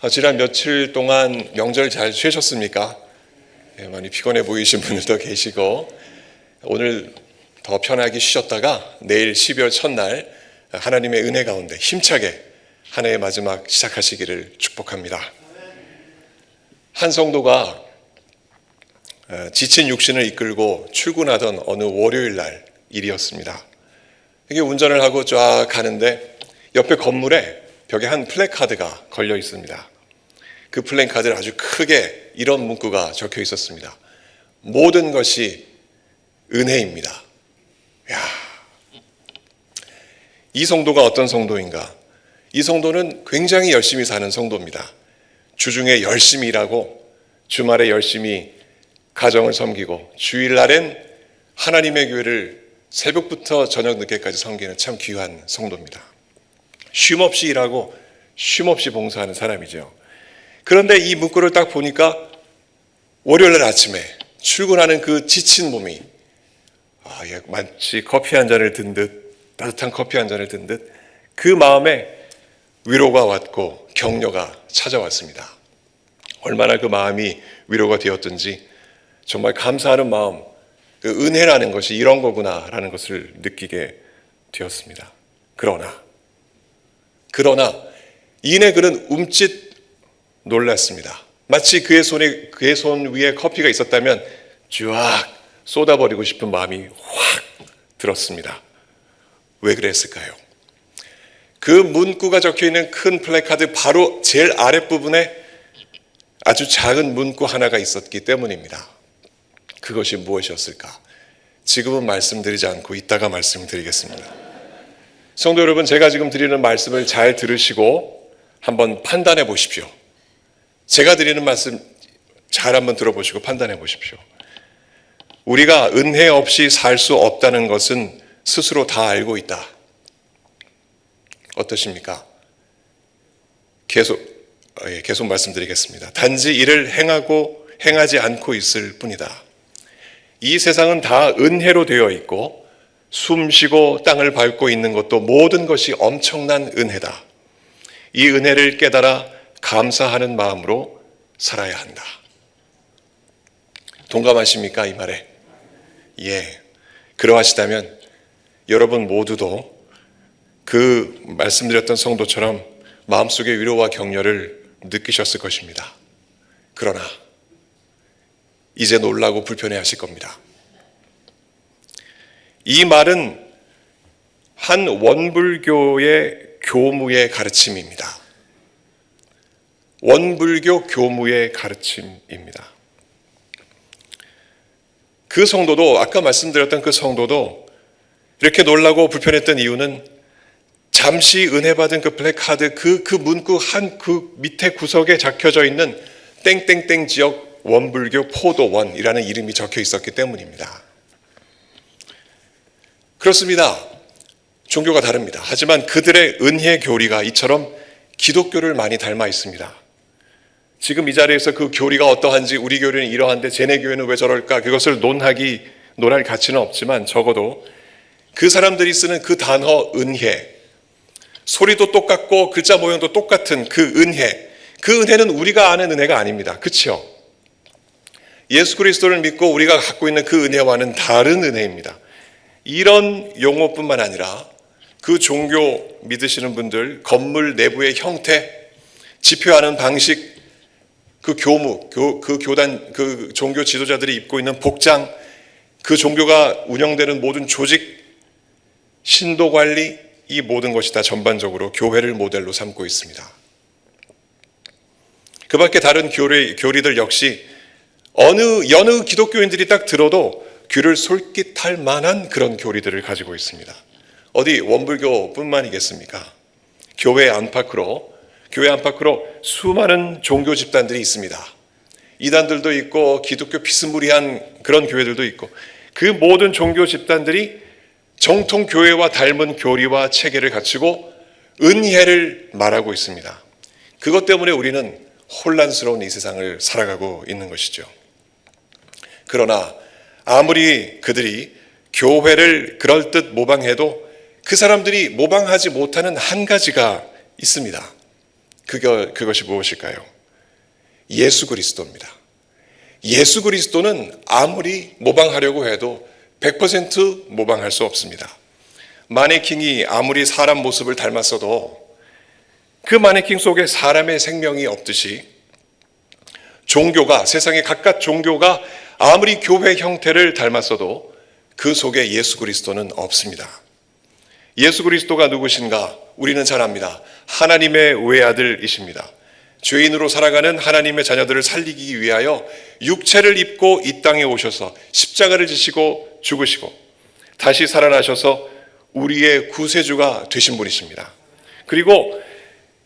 지난 며칠 동안 명절 잘 쉬셨습니까? 많이 피곤해 보이신 분들도 계시고, 오늘 더 편하게 쉬셨다가 내일 12월 첫날 하나님의 은혜 가운데 힘차게 한 해의 마지막 시작하시기를 축복합니다. 한 성도가 지친 육신을 이끌고 출근하던 어느 월요일 날 일이었습니다. 이게 운전을 하고 쫙 가는데 옆에 건물에 벽에 한 플래카드가 걸려 있습니다. 그 플래카드에 아주 크게 이런 문구가 적혀 있었습니다. 모든 것이 은혜입니다. 야, 이 성도가 어떤 성도인가? 이 성도는 굉장히 열심히 사는 성도입니다. 주중에 열심히 일하고 주말에 열심히 가정을 섬기고 주일날엔 하나님의 교회를 새벽부터 저녁 늦게까지 섬기는 참 귀한 성도입니다. 쉼없이 일하고 쉼없이 봉사하는 사람이죠. 그런데 이 문구를 딱 보니까 월요일 아침에 출근하는 그 지친 몸이 마치 커피 한 잔을 든 듯, 따뜻한 커피 한 잔을 든 듯 그 마음에 위로가 왔고 격려가 찾아왔습니다. 얼마나 그 마음이 위로가 되었든지 정말 감사하는 마음, 그 은혜라는 것이 이런 거구나라는 것을 느끼게 되었습니다. 그러나 이내 그는 움찔 놀랐습니다. 마치 그의 손 위에 커피가 있었다면 쫙 쏟아버리고 싶은 마음이 확 들었습니다. 왜 그랬을까요? 그 문구가 적혀있는 큰 플래카드 바로 제일 아랫부분에 아주 작은 문구 하나가 있었기 때문입니다. 그것이 무엇이었을까? 지금은 말씀드리지 않고 이따가 말씀드리겠습니다. 성도 여러분, 제가 지금 드리는 말씀을 잘 들으시고 한번 판단해 보십시오. 제가 드리는 말씀 잘 한번 들어보시고 판단해 보십시오. 우리가 은혜 없이 살 수 없다는 것은 스스로 다 알고 있다. 어떠십니까? 계속 말씀드리겠습니다. 단지 이를 행하지 않고 있을 뿐이다. 이 세상은 다 은혜로 되어 있고 숨 쉬고 땅을 밟고 있는 것도 모든 것이 엄청난 은혜다. 이 은혜를 깨달아 감사하는 마음으로 살아야 한다. 동감하십니까? 이 말에? 예. 그러하시다면 여러분 모두도 그 말씀드렸던 성도처럼 마음속에 위로와 격려를 느끼셨을 것입니다. 그러나 이제 놀라고 불편해하실 겁니다. 이 말은 한 원불교의 교무의 가르침입니다. 원불교 교무의 가르침입니다. 그 성도도, 아까 말씀드렸던 그 성도도 이렇게 놀라고 불편했던 이유는 잠시 은혜 받은 그 플래카드 그 문구 그 밑에 구석에 적혀져 있는 땡땡땡 지역 원불교 포도원이라는 이름이 적혀 있었기 때문입니다. 그렇습니다. 종교가 다릅니다. 하지만 그들의 은혜 교리가 이처럼 기독교를 많이 닮아 있습니다. 지금 이 자리에서 그 교리가 어떠한지, 우리 교리는 이러한데 쟤네 교회는 왜 저럴까, 그것을 논할 가치는 없지만 적어도 그 사람들이 쓰는 그 단어 은혜, 소리도 똑같고 글자 모양도 똑같은 그 은혜는 우리가 아는 은혜가 아닙니다. 그렇죠? 예수 그리스도를 믿고 우리가 갖고 있는 그 은혜와는 다른 은혜입니다. 이런 용어뿐만 아니라 그 종교 믿으시는 분들 건물 내부의 형태, 집회하는 방식, 그 교무, 그 교단, 그 종교 지도자들이 입고 있는 복장, 그 종교가 운영되는 모든 조직, 신도 관리, 이 모든 것이 다 전반적으로 교회를 모델로 삼고 있습니다. 그 밖에 다른 교리들 역시 여느 기독교인들이 딱 들어도 귀를 솔깃할 만한 그런 교리들을 가지고 있습니다. 어디 원불교뿐만이겠습니까? 교회 안팎으로 수많은 종교 집단들이 있습니다. 이단들도 있고 기독교 비스무리한 그런 교회들도 있고, 그 모든 종교 집단들이 정통 교회와 닮은 교리와 체계를 갖추고 은혜를 말하고 있습니다. 그것 때문에 우리는 혼란스러운 이 세상을 살아가고 있는 것이죠. 그러나 아무리 그들이 교회를 그럴듯 모방해도 그 사람들이 모방하지 못하는 한 가지가 있습니다. 그것이 무엇일까요? 예수 그리스도입니다. 예수 그리스도는 아무리 모방하려고 해도 100% 모방할 수 없습니다. 마네킹이 아무리 사람 모습을 닮았어도 그 마네킹 속에 사람의 생명이 없듯이 종교가, 세상의 각각 종교가 아무리 교회 형태를 닮았어도 그 속에 예수 그리스도는 없습니다. 예수 그리스도가 누구신가? 우리는 잘 압니다. 하나님의 외아들이십니다. 죄인으로 살아가는 하나님의 자녀들을 살리기 위하여 육체를 입고 이 땅에 오셔서 십자가를 지시고 죽으시고 다시 살아나셔서 우리의 구세주가 되신 분이십니다. 그리고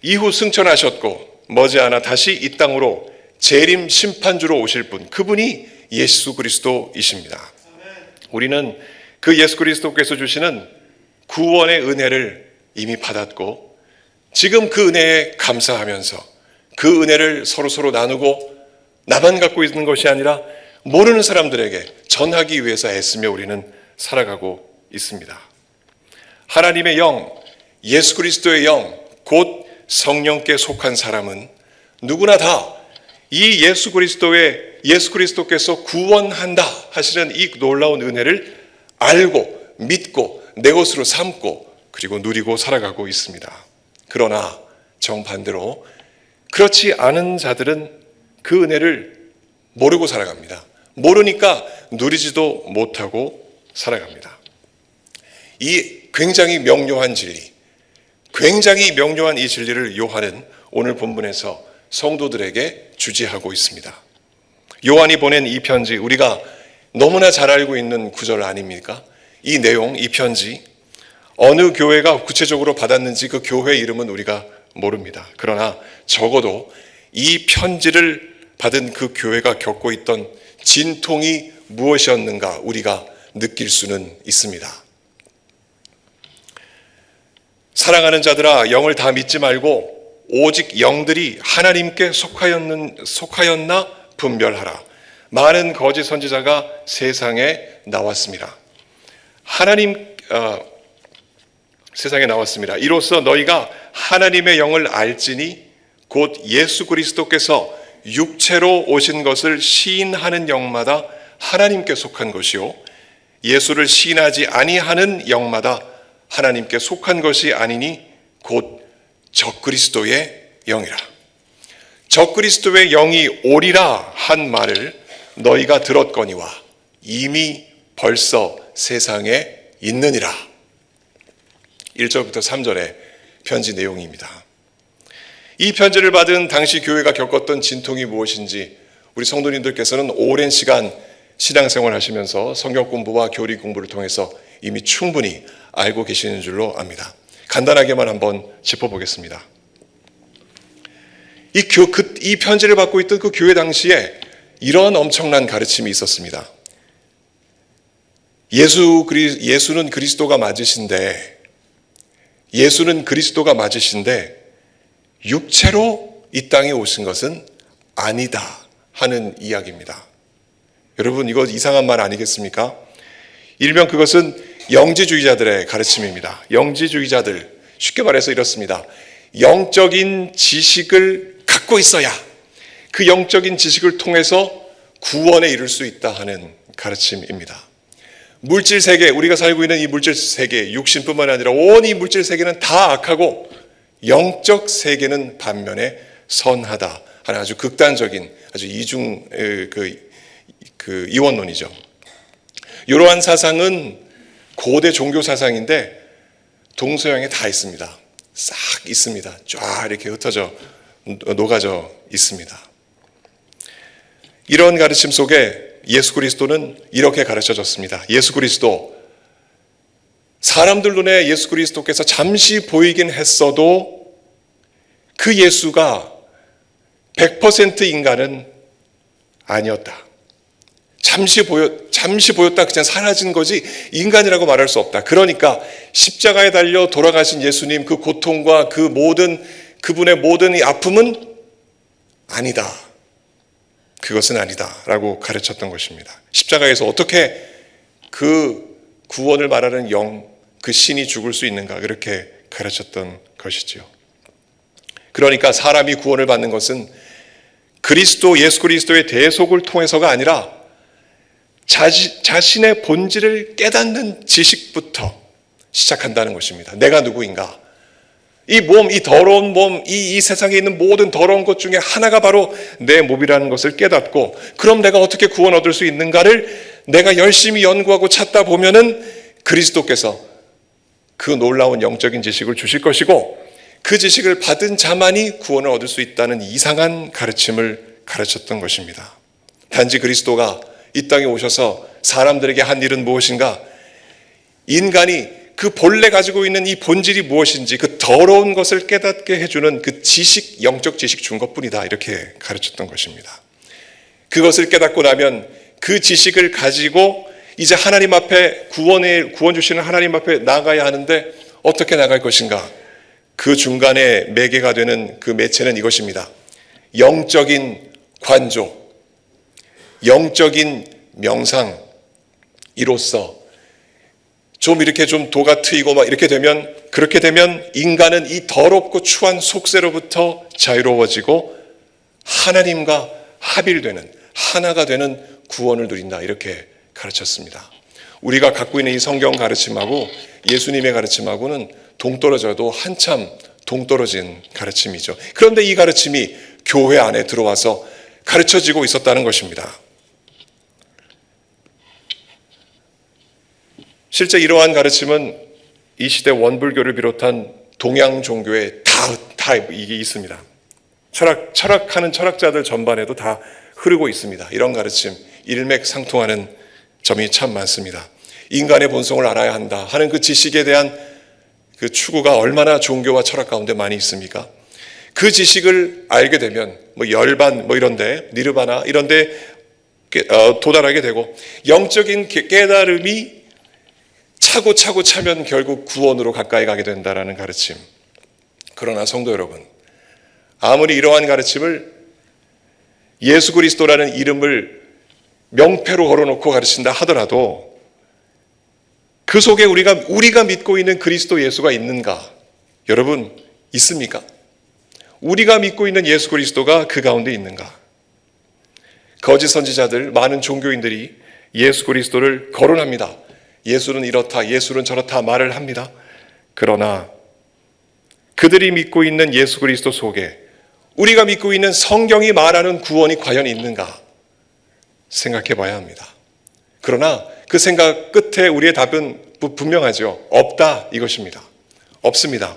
이후 승천하셨고 머지않아 다시 이 땅으로 재림 심판주로 오실 분, 그분이 예수 그리스도이십니다. 우리는 그 예수 그리스도께서 주시는 구원의 은혜를 이미 받았고 지금 그 은혜에 감사하면서 그 은혜를 서로 나누고 나만 갖고 있는 것이 아니라 모르는 사람들에게 전하기 위해서 애쓰며 우리는 살아가고 있습니다. 하나님의 영, 예수 그리스도의 영, 곧 성령께 속한 사람은 누구나 다 이 예수 그리스도께서 구원한다 하시는 이 놀라운 은혜를 알고 믿고 내 것으로 삼고 그리고 누리고 살아가고 있습니다. 그러나 정반대로 그렇지 않은 자들은 그 은혜를 모르고 살아갑니다. 모르니까 누리지도 못하고 살아갑니다. 이 굉장히 명료한 진리, 굉장히 명료한 이 진리를 요한은 오늘 본문에서 성도들에게 주지하고 있습니다. 요한이 보낸 이 편지, 우리가 너무나 잘 알고 있는 구절 아닙니까? 이 내용, 이 편지, 어느 교회가 구체적으로 받았는지 그 교회 이름은 우리가 모릅니다. 그러나 적어도 이 편지를 받은 그 교회가 겪고 있던 진통이 무엇이었는가 우리가 느낄 수는 있습니다. 사랑하는 자들아, 영을 다 믿지 말고 오직 영들이 하나님께 속하였나 분별하라. 많은 거짓 선지자가 세상에 나왔습니다. 세상에 나왔습니다. 이로써 너희가 하나님의 영을 알지니 곧 예수 그리스도께서 육체로 오신 것을 시인하는 영마다 하나님께 속한 것이요 예수를 시인하지 아니하는 영마다 하나님께 속한 것이 아니니 곧 적그리스도의 영이라. 적그리스도의 영이 오리라 한 말을 너희가 들었거니와 이미 벌써 세상에 있느니라. 1절부터 3절의 편지 내용입니다. 이 편지를 받은 당시 교회가 겪었던 진통이 무엇인지 우리 성도님들께서는 오랜 시간 신앙생활 하시면서 성경 공부와 교리 공부를 통해서 이미 충분히 알고 계시는 줄로 압니다. 간단하게만 한번 짚어보겠습니다. 이 편지를 받고 있던 그 교회 당시에 이런 엄청난 가르침이 있었습니다. 예수는 그리스도가 맞으신데 육체로 이 땅에 오신 것은 아니다 하는 이야기입니다. 여러분, 이거 이상한 말 아니겠습니까? 일명 그것은 영지주의자들의 가르침입니다. 영지주의자들, 쉽게 말해서 이렇습니다. 영적인 지식을 갖고 있어야 그 영적인 지식을 통해서 구원에 이를 수 있다 하는 가르침입니다. 물질 세계, 우리가 살고 있는 이 물질 세계, 육신뿐만 아니라 온 이 물질 세계는 다 악하고 영적 세계는 반면에 선하다 하는 아주 극단적인 아주 이원론이죠. 이러한 사상은 고대 종교 사상인데 동서양에 다 있습니다. 싹 있습니다. 쫙 이렇게 흩어져 녹아져 있습니다. 이런 가르침 속에 예수 그리스도는 이렇게 가르쳐졌습니다. 예수 그리스도, 사람들 눈에 예수 그리스도께서 잠시 보이긴 했어도 그 예수가 100% 인간은 아니었다. 잠시 보였다 그냥 사라진 거지 인간이라고 말할 수 없다. 그러니까 십자가에 달려 돌아가신 예수님 그 고통과 그분의 모든 이 아픔은 아니다. 그것은 아니다 라고 가르쳤던 것입니다. 십자가에서 어떻게 그 구원을 말하는 영, 그 신이 죽을 수 있는가 그렇게 가르쳤던 것이지요. 그러니까 사람이 구원을 받는 것은 예수 그리스도의 대속을 통해서가 아니라 자신의 본질을 깨닫는 지식부터 시작한다는 것입니다. 내가 누구인가? 이 몸, 이 더러운 몸, 이 세상에 있는 모든 더러운 것 중에 하나가 바로 내 몸이라는 것을 깨닫고, 그럼 내가 어떻게 구원 얻을 수 있는가를 내가 열심히 연구하고 찾다 보면은 그리스도께서 그 놀라운 영적인 지식을 주실 것이고, 그 지식을 받은 자만이 구원을 얻을 수 있다는 이상한 가르침을 가르쳤던 것입니다. 단지 그리스도가 이 땅에 오셔서 사람들에게 한 일은 무엇인가? 인간이 그 본래 가지고 있는 이 본질이 무엇인지 그 더러운 것을 깨닫게 해주는 그 지식, 영적 지식 준 것뿐이다, 이렇게 가르쳤던 것입니다. 그것을 깨닫고 나면 그 지식을 가지고 이제 하나님 앞에 구원 주시는 하나님 앞에 나가야 하는데 어떻게 나갈 것인가? 그 중간에 매개가 되는 그 매체는 이것입니다. 영적인 관조, 영적인 명상, 이로써 좀 이렇게 좀 도가 트이고 막 이렇게 되면, 그렇게 되면 인간은 이 더럽고 추한 속세로부터 자유로워지고 하나님과 합일되는, 하나가 되는 구원을 누린다, 이렇게 가르쳤습니다. 우리가 갖고 있는 이 성경 가르침하고 예수님의 가르침하고는 동떨어져도 한참 동떨어진 가르침이죠. 그런데 이 가르침이 교회 안에 들어와서 가르쳐지고 있었다는 것입니다. 실제 이러한 가르침은 이 시대 원불교를 비롯한 동양 종교에 다 이게 있습니다. 철학하는 철학자들 전반에도 다 흐르고 있습니다. 이런 가르침, 일맥상통하는 점이 참 많습니다. 인간의 본성을 알아야 한다 하는 그 지식에 대한 그 추구가 얼마나 종교와 철학 가운데 많이 있습니까? 그 지식을 알게 되면 열반 이런데, 니르바나 이런데 도달하게 되고, 영적인 깨달음이 차고 차면 결국 구원으로 가까이 가게 된다라는 가르침. 그러나 성도 여러분, 아무리 이러한 가르침을 예수 그리스도라는 이름을 명패로 걸어놓고 가르친다 하더라도 그 속에 우리가 믿고 있는 그리스도 예수가 있는가? 여러분, 있습니까? 우리가 믿고 있는 예수 그리스도가 그 가운데 있는가? 거짓 선지자들, 많은 종교인들이 예수 그리스도를 거론합니다. 예수는 이렇다, 예수는 저렇다 말을 합니다. 그러나 그들이 믿고 있는 예수 그리스도 속에 우리가 믿고 있는 성경이 말하는 구원이 과연 있는가 생각해 봐야 합니다. 그러나 그 생각 끝에 우리의 답은 분명하죠. 없다, 이것입니다. 없습니다.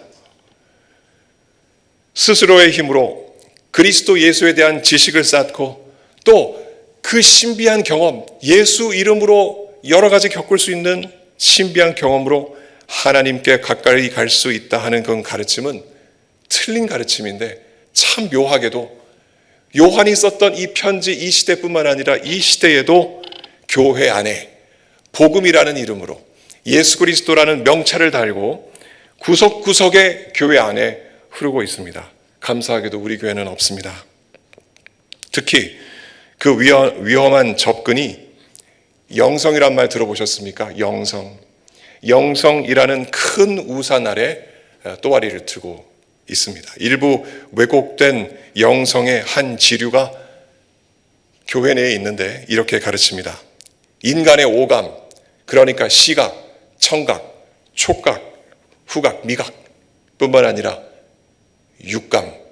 스스로의 힘으로 그리스도 예수에 대한 지식을 쌓고 또 그 신비한 경험, 예수 이름으로 여러 가지 겪을 수 있는 신비한 경험으로 하나님께 가까이 갈 수 있다 하는 그런 가르침은 틀린 가르침인데, 참 묘하게도 요한이 썼던 이 편지, 이 시대뿐만 아니라 이 시대에도 교회 안에 복음이라는 이름으로 예수 그리스도라는 명찰을 달고 구석구석의 교회 안에 흐르고 있습니다. 감사하게도 우리 교회는 없습니다. 특히 그 위험한 접근이 영성이란 말 들어보셨습니까? 영성이라는 큰 우산 아래 또아리를 트고 있습니다. 일부 왜곡된 영성의 한 지류가 교회 내에 있는데 이렇게 가르칩니다. 인간의 오감, 그러니까 시각, 청각, 촉각, 후각, 미각 뿐만 아니라 육감,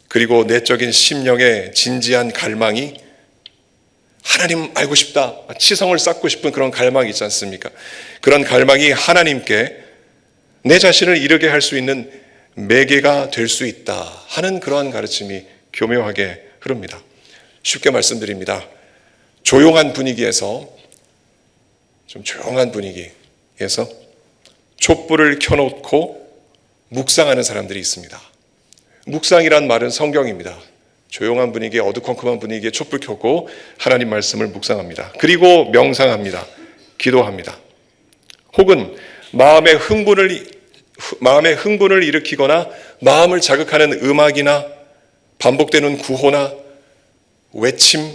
그리고 내적인 심령의 진지한 갈망이 하나님 알고 싶다, 치성을 쌓고 싶은 그런 갈망이 있지 않습니까? 그런 갈망이 하나님께 내 자신을 이르게 할 수 있는 매개가 될 수 있다 하는 그러한 가르침이 교묘하게 흐릅니다. 쉽게 말씀드립니다. 조용한 분위기에서 촛불을 켜놓고 묵상하는 사람들이 있습니다. 묵상이란 말은 성경입니다. 조용한 분위기에, 어두컴컴한 분위기에 촛불 켜고 하나님 말씀을 묵상합니다. 그리고 명상합니다. 기도합니다. 혹은 마음의 흥분을 일으키거나 마음을 자극하는 음악이나 반복되는 구호나 외침,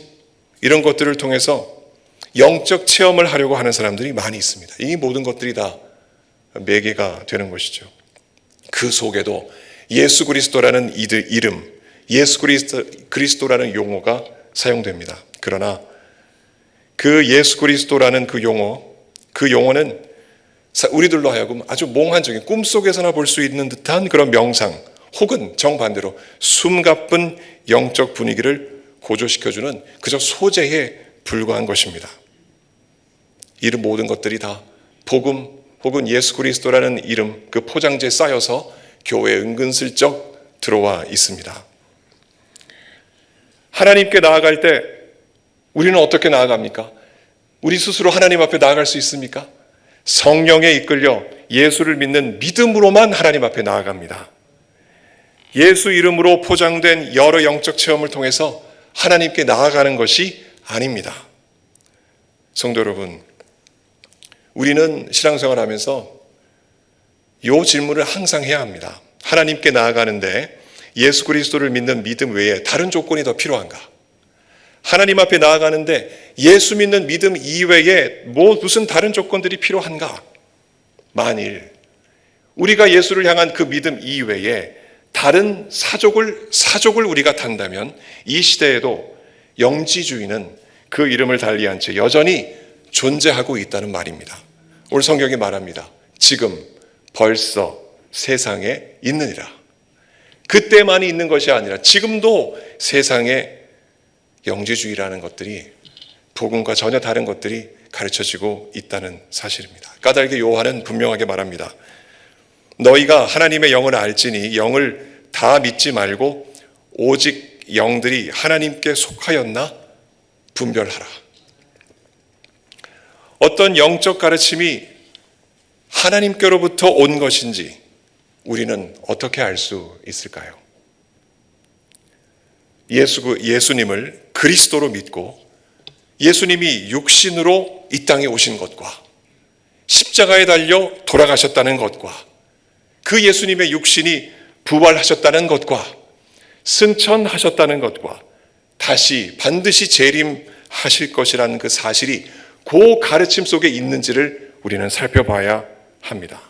이런 것들을 통해서 영적 체험을 하려고 하는 사람들이 많이 있습니다. 이 모든 것들이 다 매개가 되는 것이죠. 그 속에도 예수 그리스도라는 이름, 예수 그리스도라는 용어가 사용됩니다. 그러나 그 예수 그리스도라는 그 용어는 우리들로 하여금 아주 몽환적인 꿈속에서나 볼 수 있는 듯한 그런 명상, 혹은 정반대로 숨가쁜 영적 분위기를 고조시켜주는 그저 소재에 불과한 것입니다. 이 모든 것들이 다 복음 혹은 예수 그리스도라는 이름, 그 포장지에 쌓여서 교회에 은근슬쩍 들어와 있습니다. 하나님께 나아갈 때 우리는 어떻게 나아갑니까? 우리 스스로 하나님 앞에 나아갈 수 있습니까? 성령에 이끌려 예수를 믿는 믿음으로만 하나님 앞에 나아갑니다. 예수 이름으로 포장된 여러 영적 체험을 통해서 하나님께 나아가는 것이 아닙니다. 성도 여러분, 우리는 신앙생활 하면서 이 질문을 항상 해야 합니다. 하나님께 나아가는데 예수 그리스도를 믿는 믿음 외에 다른 조건이 더 필요한가? 하나님 앞에 나아가는데 예수 믿는 믿음 이외에 무슨 다른 조건들이 필요한가? 만일 우리가 예수를 향한 그 믿음 이외에 다른 사족을 우리가 탄다면 이 시대에도 영지주의는 그 이름을 달리한 채 여전히 존재하고 있다는 말입니다. 오늘 성경이 말합니다. 지금 벌써 세상에 있느니라. 그때만이 있는 것이 아니라 지금도 세상에 영지주의라는 것들이 복음과 전혀 다른 것들이 가르쳐지고 있다는 사실입니다. 까닭에 요한은 분명하게 말합니다. 너희가 하나님의 영을 알지니 영을 다 믿지 말고 오직 영들이 하나님께 속하였나 분별하라. 어떤 영적 가르침이 하나님께로부터 온 것인지 우리는 어떻게 알 수 있을까요? 예수님을 그리스도로 믿고 예수님이 육신으로 이 땅에 오신 것과 십자가에 달려 돌아가셨다는 것과 그 예수님의 육신이 부활하셨다는 것과 승천하셨다는 것과 다시 반드시 재림하실 것이라는 그 사실이 그 가르침 속에 있는지를 우리는 살펴봐야 합니다.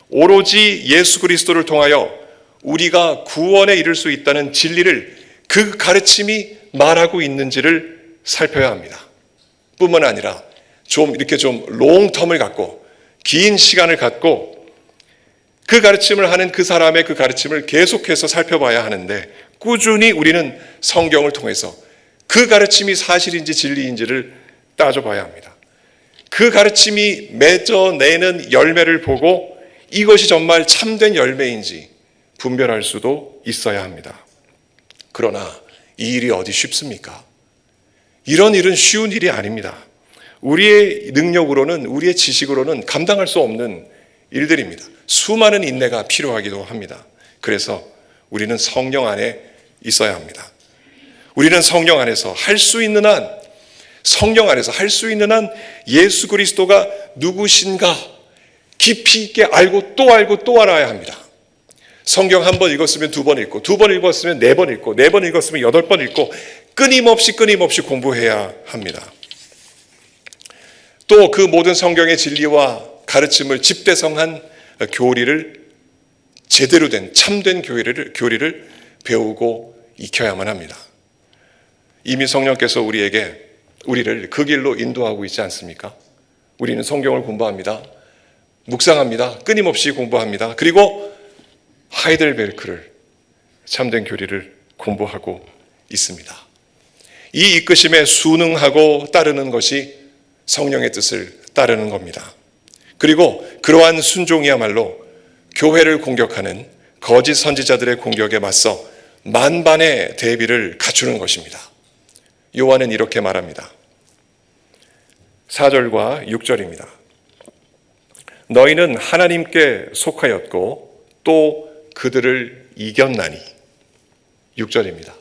오로지 예수 그리스도를 통하여 우리가 구원에 이를 수 있다는 진리를 그 가르침이 말하고 있는지를 살펴야 합니다. 뿐만 아니라 이렇게 롱텀을 갖고 긴 시간을 갖고 그 가르침을 하는 그 사람의 그 가르침을 계속해서 살펴봐야 하는데 꾸준히 우리는 성경을 통해서 그 가르침이 사실인지 진리인지를 따져봐야 합니다. 그 가르침이 맺어내는 열매를 보고 이것이 정말 참된 열매인지 분별할 수도 있어야 합니다. 그러나 이 일이 어디 쉽습니까? 이런 일은 쉬운 일이 아닙니다. 우리의 능력으로는, 우리의 지식으로는 감당할 수 없는 일들입니다. 수많은 인내가 필요하기도 합니다. 그래서 우리는 성령 안에 있어야 합니다. 우리는 성령 안에서 할 수 있는 한, 예수 그리스도가 누구신가 깊이 있게 알고 또 알아야 합니다. 성경 한 번 읽었으면 2번 읽고, 2번 읽었으면 4번 읽고, 4번 읽었으면 8번 읽고, 끊임없이 공부해야 합니다. 또 그 모든 성경의 진리와 가르침을 집대성한 교리를 제대로 된 참된 교리를 배우고 익혀야만 합니다. 이미 성령께서 우리를 그 길로 인도하고 있지 않습니까? 우리는 성경을 공부합니다. 묵상합니다. 끊임없이 공부합니다. 그리고 하이델베르크를 참된 교리를 공부하고 있습니다. 이 이끄심에 순응하고 따르는 것이 성령의 뜻을 따르는 겁니다. 그리고 그러한 순종이야말로 교회를 공격하는 거짓 선지자들의 공격에 맞서 만반의 대비를 갖추는 것입니다. 요한은 이렇게 말합니다. 4절과 6절입니다. 너희는 하나님께 속하였고 또 그들을 이겼나니. 6절입니다.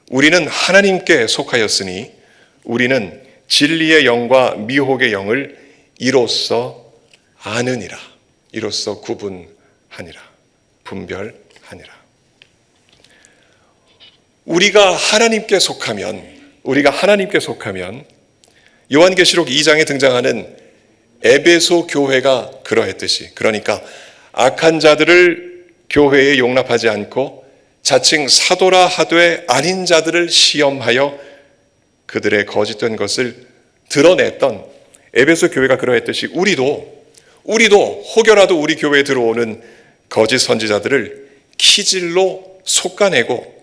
우리는 하나님께 속하였으니 우리는 진리의 영과 미혹의 영을 이로써 아느니라. 이로써 구분하니라. 분별하니라. 우리가 하나님께 속하면 요한계시록 2장에 등장하는 에베소 교회가 그러했듯이, 그러니까 악한 자들을 교회에 용납하지 않고 자칭 사도라 하되 아닌 자들을 시험하여 그들의 거짓된 것을 드러냈던 에베소 교회가 그러했듯이 우리도 혹여라도 우리 교회에 들어오는 거짓 선지자들을 키질로 솎아내고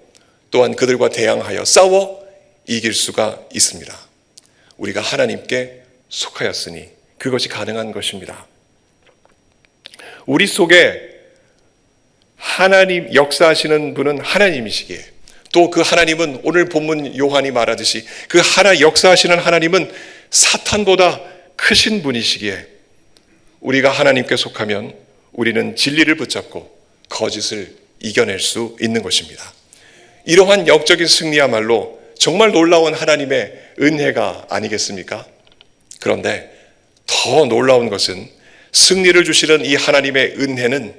또한 그들과 대항하여 싸워 이길 수가 있습니다. 우리가 하나님께 속하였으니 그것이 가능한 것입니다. 우리 속에 하나님 역사하시는 분은 하나님이시기에 또 그 하나님은 오늘 본문 요한이 말하듯이 그 역사하시는 하나님은 사탄보다 크신 분이시기에 우리가 하나님께 속하면 우리는 진리를 붙잡고 거짓을 이겨낼 수 있는 것입니다. 이러한 영적인 승리야말로 정말 놀라운 하나님의 은혜가 아니겠습니까? 그런데 더 놀라운 것은 승리를 주시는 이 하나님의 은혜는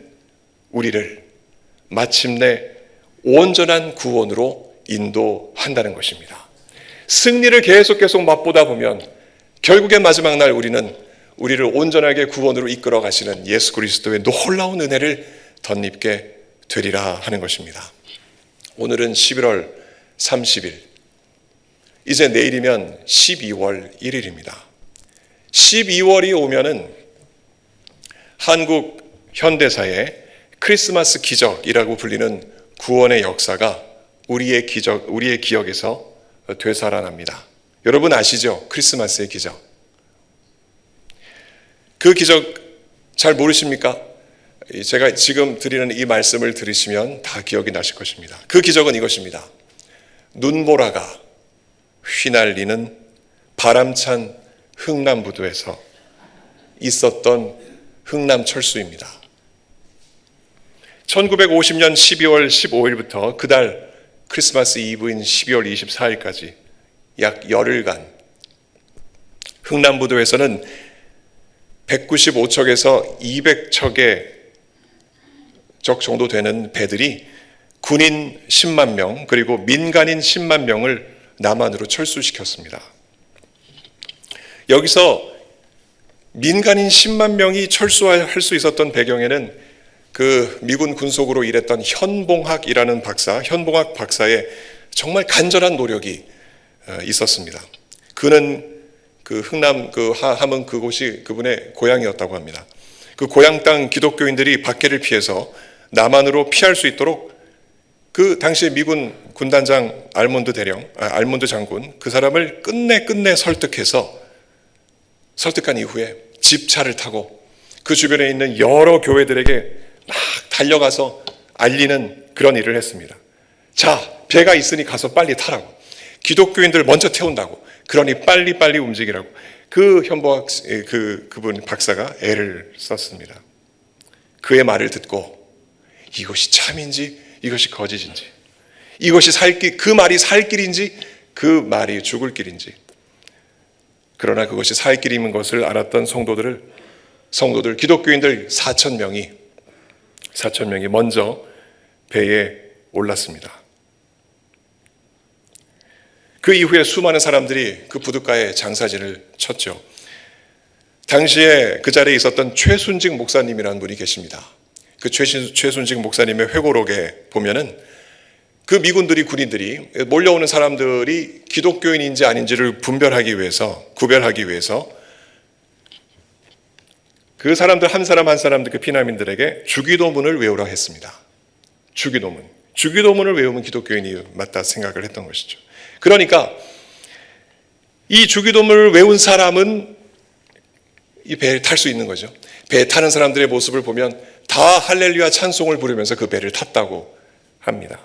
우리를 마침내 온전한 구원으로 인도한다는 것입니다. 승리를 계속 맛보다 보면 결국엔 마지막 날 우리를 온전하게 구원으로 이끌어 가시는 예수 그리스도의 놀라운 은혜를 덧입게 되리라 하는 것입니다. 오늘은 11월 30일, 이제 내일이면 12월 1일입니다. 12월이 오면은 한국 현대사의 크리스마스 기적이라고 불리는 구원의 역사가 우리의 기억에서 되살아납니다. 여러분 아시죠? 크리스마스의 기적. 그 기적 잘 모르십니까? 제가 지금 드리는 이 말씀을 들으시면 다 기억이 나실 것입니다. 그 기적은 이것입니다. 눈보라가 휘날리는 바람찬 흥남부두에서 있었던 흥남철수입니다. 1950년 12월 15일부터 그달 크리스마스 이브인 12월 24일까지 약 열흘간 흥남부두에서는 195척에서 200척의 적 정도 되는 배들이 군인 10만 명 그리고 민간인 10만 명을 남한으로 철수시켰습니다. 여기서 민간인 10만 명이 철수할 수 있었던 배경에는 그 미군 군속으로 일했던 현봉학 박사의 정말 간절한 노력이 있었습니다. 그는 그 흥남 함은 그곳이 그분의 고향이었다고 합니다. 그 고향 땅 기독교인들이 박해를 피해서 남한으로 피할 수 있도록 그 당시에 미군 군단장 알몬드 장군 그 사람을 끝내 설득한 이후에 집차를 타고 그 주변에 있는 여러 교회들에게 막 달려가서 알리는 그런 일을 했습니다. 자, 배가 있으니 가서 빨리 타라고. 기독교인들 먼저 태운다고. 그러니 빨리 움직이라고. 그 현보학 그분 박사가 애를 썼습니다. 그의 말을 듣고 이것이 참인지 이것이 거짓인지, 이것이 그 말이 살 길인지 그 말이 죽을 길인지, 그러나 그것이 살 길인 것을 알았던 성도들 기독교인들 4,000명이 먼저 배에 올랐습니다. 그 이후에 수많은 사람들이 그 부둣가에 장사진을 쳤죠. 당시에 그 자리에 있었던 최순직 목사님이라는 분이 계십니다. 그 최순직 목사님의 회고록에 보면은 그 군인들이 몰려오는 사람들이 기독교인인지 아닌지를 구별하기 위해서 그 사람들 한 사람들 그 피난민들에게 주기도문을 외우라 했습니다. 주기도문을 외우면 기독교인이 맞다 생각을 했던 것이죠. 그러니까 이 주기도문을 외운 사람은 이 배를 탈 수 있는 거죠. 배에 타는 사람들의 모습을 보면 다 할렐루야 찬송을 부르면서 그 배를 탔다고 합니다.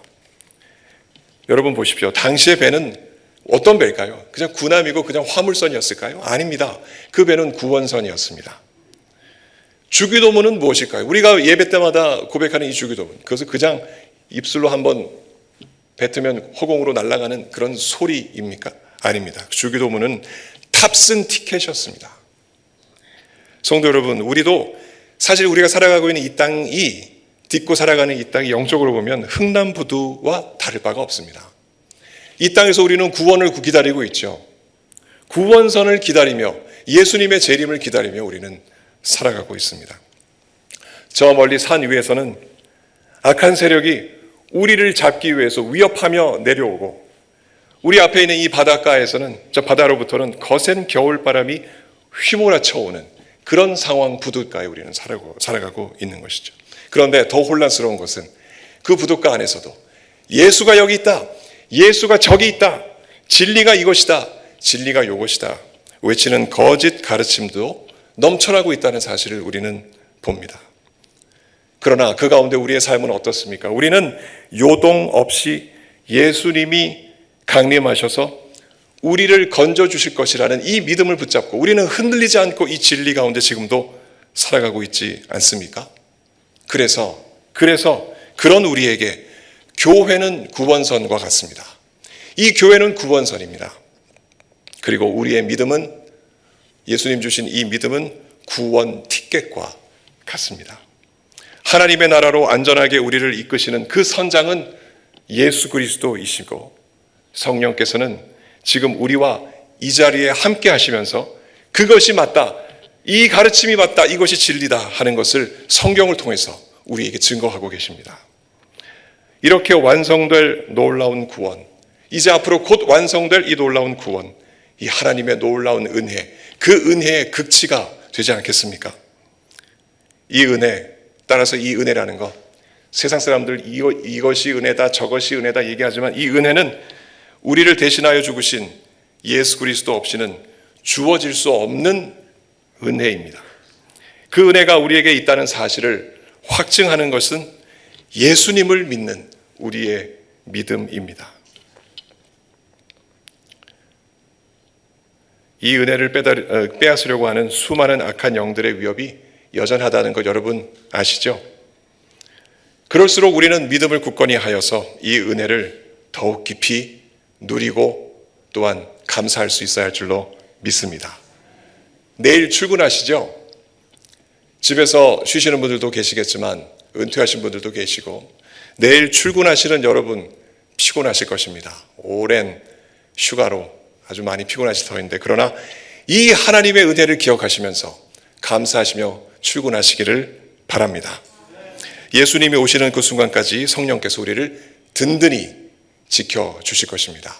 여러분 보십시오. 당시의 배는 어떤 배일까요? 그냥 군함이고 그냥 화물선이었을까요? 아닙니다. 그 배는 구원선이었습니다. 주기도문은 무엇일까요? 우리가 예배 때마다 고백하는 이 주기도문, 그것은 그냥 입술로 한번 뱉으면 허공으로 날아가는 그런 소리입니까? 아닙니다. 주기도문은 탑승 티켓이었습니다. 성도 여러분, 사실 우리가 살아가고 있는 딛고 살아가는 이 땅이 영적으로 보면 흥남부두와 다를 바가 없습니다. 이 땅에서 우리는 구원을 기다리고 있죠. 구원선을 기다리며 예수님의 재림을 기다리며 우리는 살아가고 있습니다. 저 멀리 산 위에서는 악한 세력이 우리를 잡기 위해서 위협하며 내려오고 우리 앞에 있는 이 바닷가에서는 저 바다로부터는 거센 겨울바람이 휘몰아쳐 오는 그런 상황 부둣가에 우리는 살아가고 있는 것이죠. 그런데 더 혼란스러운 것은 그 부둣가 안에서도 예수가 여기 있다, 예수가 저기 있다, 진리가 이것이다, 진리가 요것이다 외치는 거짓 가르침도 넘쳐나고 있다는 사실을 우리는 봅니다. 그러나 그 가운데 우리의 삶은 어떻습니까? 우리는 요동 없이 예수님이 강림하셔서 우리를 건져주실 것이라는 이 믿음을 붙잡고 우리는 흔들리지 않고 이 진리 가운데 지금도 살아가고 있지 않습니까? 그래서 그런 우리에게 교회는 구원선과 같습니다. 이 교회는 구원선입니다. 그리고 우리의 믿음은, 예수님 주신 이 믿음은 구원 티켓과 같습니다. 하나님의 나라로 안전하게 우리를 이끄시는 그 선장은 예수 그리스도이시고 성령께서는 지금 우리와 이 자리에 함께 하시면서 그것이 맞다, 이 가르침이 맞다, 이것이 진리다 하는 것을 성경을 통해서 우리에게 증거하고 계십니다. 이렇게 완성될 놀라운 구원, 이제 앞으로 곧 완성될 이 놀라운 구원, 이 하나님의 놀라운 은혜, 그 은혜의 극치가 되지 않겠습니까? 이 은혜, 따라서 이 은혜라는 것, 세상 사람들 이것이 은혜다, 저것이 은혜다 얘기하지만 이 은혜는 우리를 대신하여 죽으신 예수 그리스도 없이는 주어질 수 없는 은혜입니다. 그 은혜가 우리에게 있다는 사실을 확증하는 것은 예수님을 믿는 우리의 믿음입니다. 이 은혜를 빼앗으려고 하는 수많은 악한 영들의 위협이 여전하다는 것 여러분 아시죠? 그럴수록 우리는 믿음을 굳건히 하여서 이 은혜를 더욱 깊이 누리고 또한 감사할 수 있어야 할 줄로 믿습니다. 내일 출근하시죠? 집에서 쉬시는 분들도 계시겠지만 은퇴하신 분들도 계시고 내일 출근하시는 여러분 피곤하실 것입니다. 오랜 휴가로 아주 많이 피곤하실 터인데 그러나 이 하나님의 은혜를 기억하시면서 감사하시며 출근하시기를 바랍니다. 예수님이 오시는 그 순간까지 성령께서 우리를 든든히 지켜주실 것입니다.